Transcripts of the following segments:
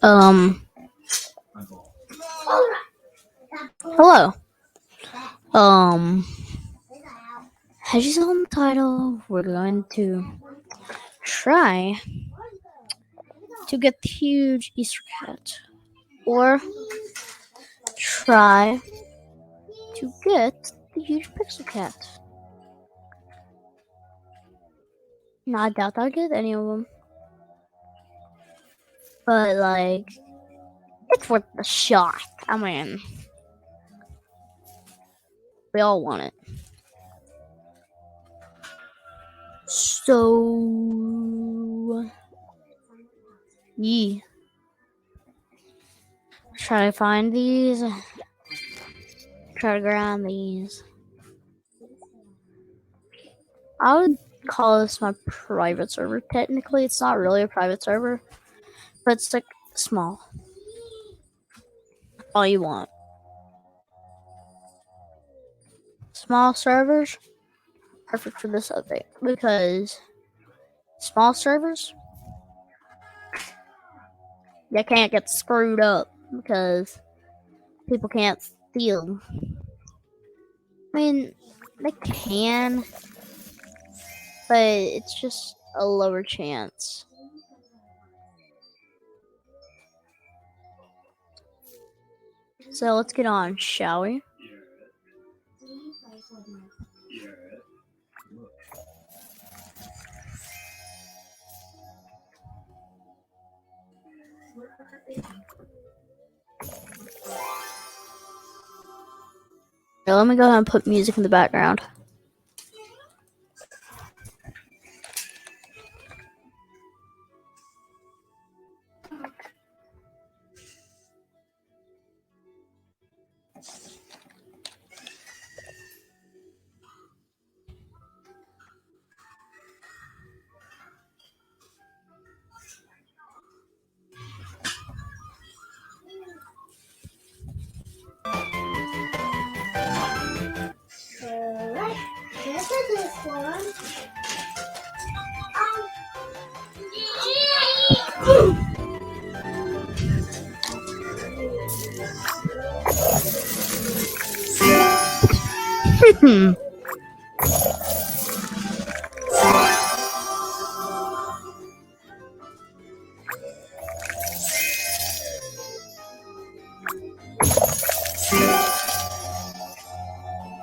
Um, Hello. Um, as you saw in the title, we're going to try to get the huge Easter cat, or try to get the huge pixel cat. Now, I doubt I'll get any of them, but it's worth the shot. I mean, we all want it. So, yeah. Try to find these. Try to grind these. I would call this my private server. Technically, it's not really a private server, but it's like small. All you want. Small servers, perfect for this update because small servers, you can't get screwed up because people can't steal. I mean, they can, but it's just a lower chance. So let's get on, shall we? Now let me go ahead and put music in the background.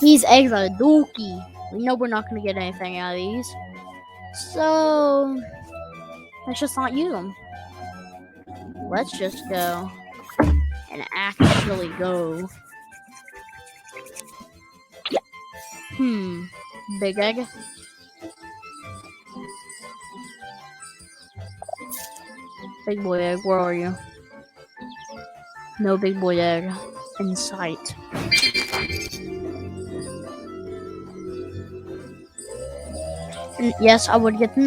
These eggs are dookie. We know we're not going to get anything out of these. So, let's just not use them. Let's just go and actually go. Big egg. Big boy egg, where are you? No big boy egg in sight. And yes, I would get the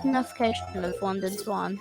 notification if one did spawn.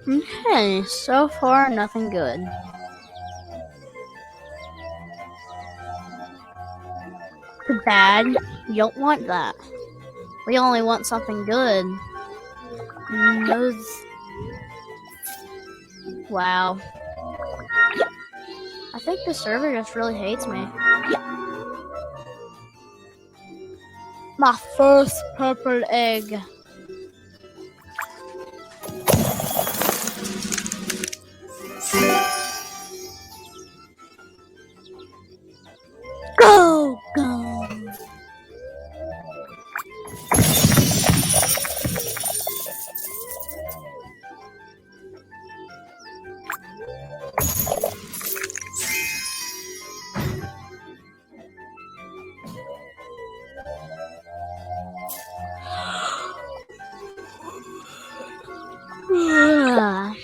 Okay, so far nothing good. Too bad. You don't want that. We only want something good. Wow. I think the server just really hates me. My first purple egg. Go, go. I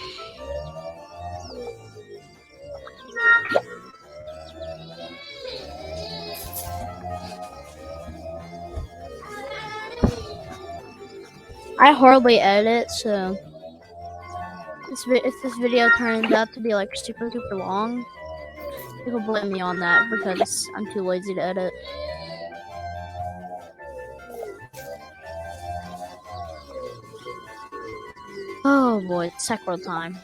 horribly edit, so if this video turns out to be like super long, people blame me on that because I'm too lazy to edit. Oh boy, it's Tech World time.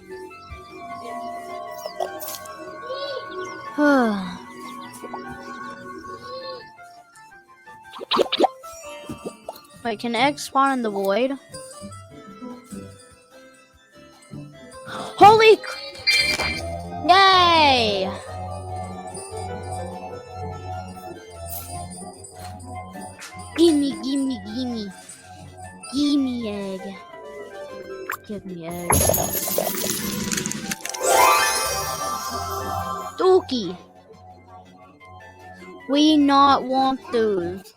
Wait, can eggs spawn in the void? Holy! Yay! Gimme, gimme, gimme. Gimme egg. Give me egg. Dookie! We not want those.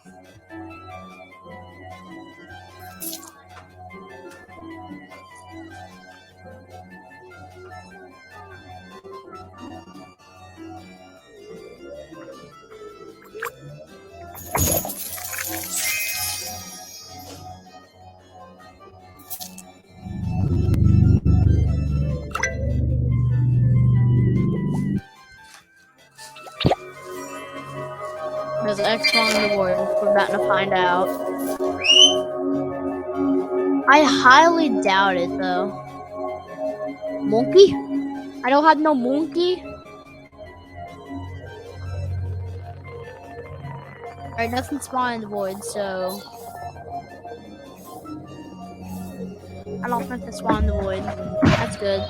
There's X spawn in the void. We're about to find out. I highly doubt it though. Monkey? I don't have no monkey. Alright, nothing spawned in the void, so I don't think they spawned in the void. That's good.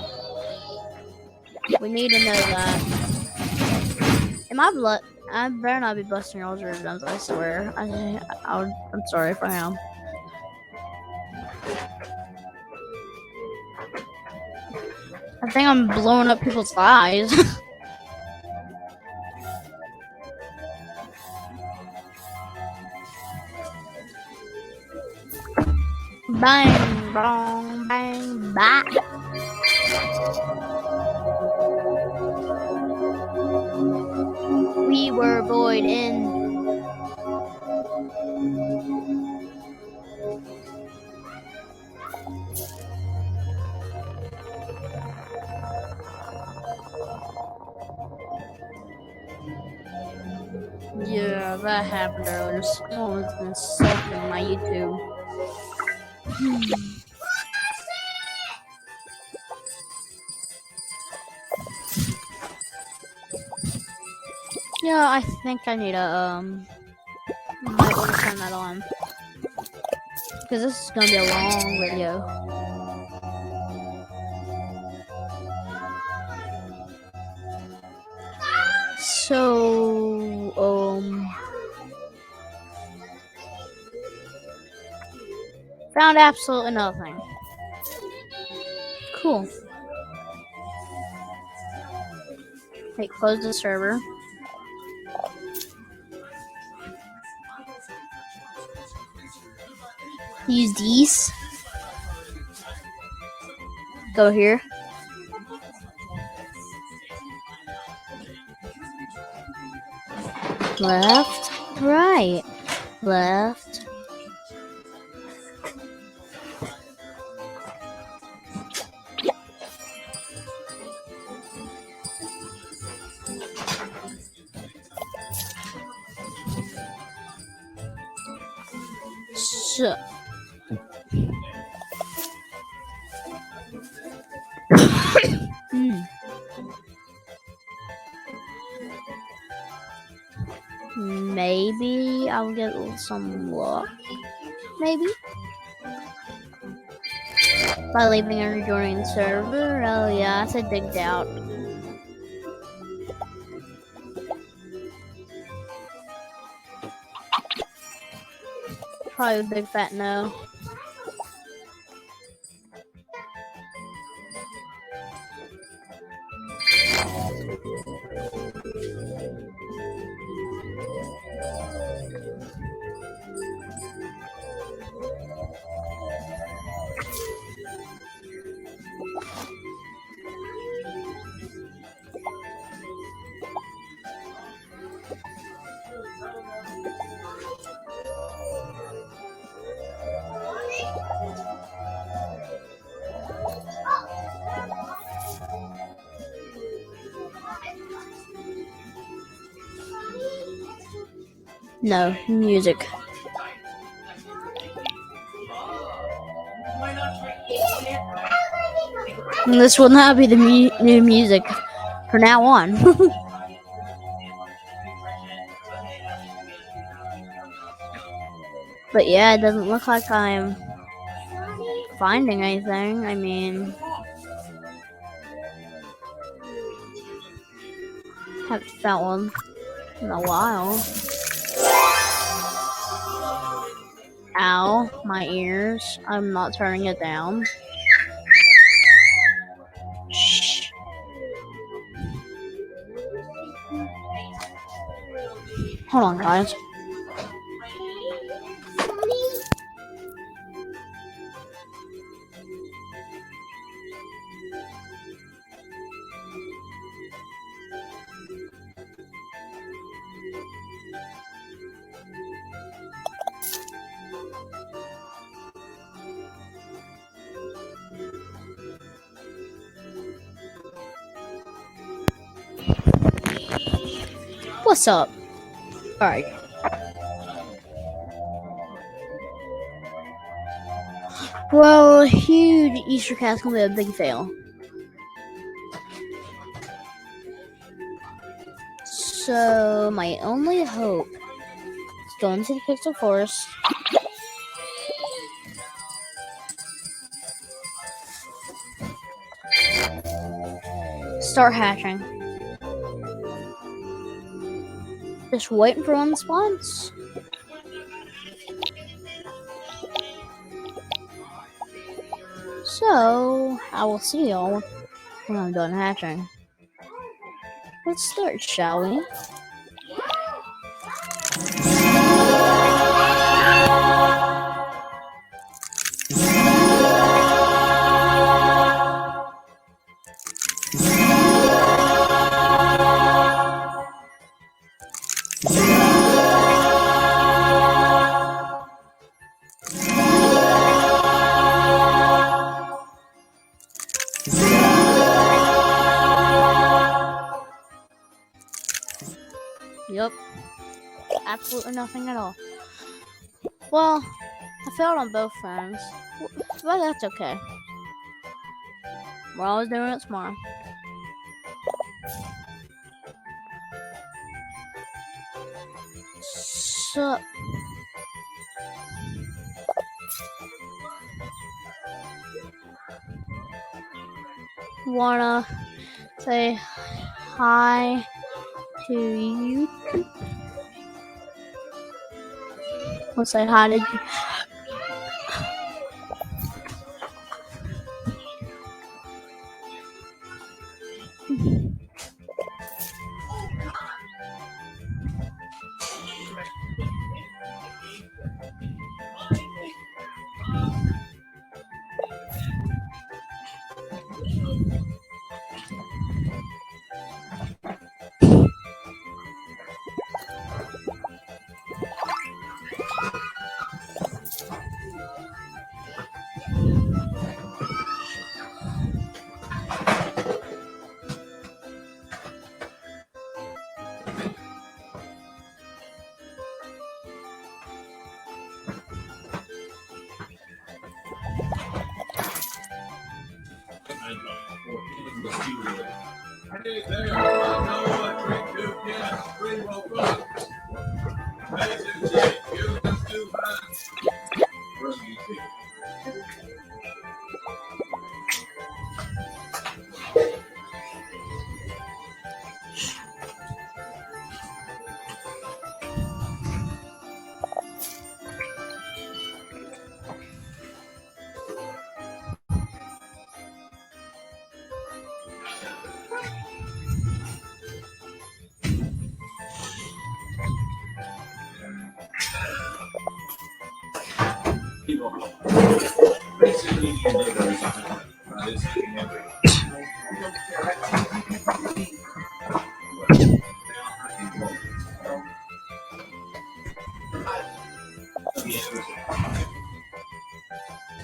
We need to know that. Am I blood? I better not be busting all your guns, I swear. I'm sorry if I am. I think I'm blowing up people's eyes. Bang, bong, bang, bang. We were void in. Yeah, that happened earlier. Someone was insulting my YouTube. Yeah, I think I need a might want to turn that on because this is gonna be a long video. So found absolutely nothing. Cool. Wait, close the server. Use these. Go here. Left, right, left. So. Maybe I'll get some luck. Maybe. By leaving and rejoining the server. Oh yeah, that's a big doubt. Probably a big fat no. No, music. And this will not be the new music from now on. But yeah, it doesn't look like I'm finding anything. I mean, haven't found one in a while. Ow, my ears. I'm not turning it down. Shh. Hold on, guys. What's up? Alright. Well, huge Easter cat's gonna be a big fail. So, my only hope is going to the Pixel Forest. Start hatching. Just waiting for one response. So, I will see y'all when I'm done hatching. Let's start, shall we? Yep. Absolutely nothing at all. Well, I failed on both phones, but that's okay. We're always doing it tomorrow. So, wanna say hi to YouTube? We'll say hi to you.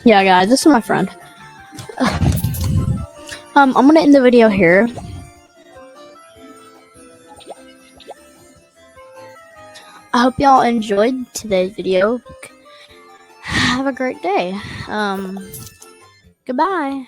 Yeah, guys, this is my friend. I'm gonna end the video here. I hope y'all enjoyed today's video. Have a great day. Goodbye.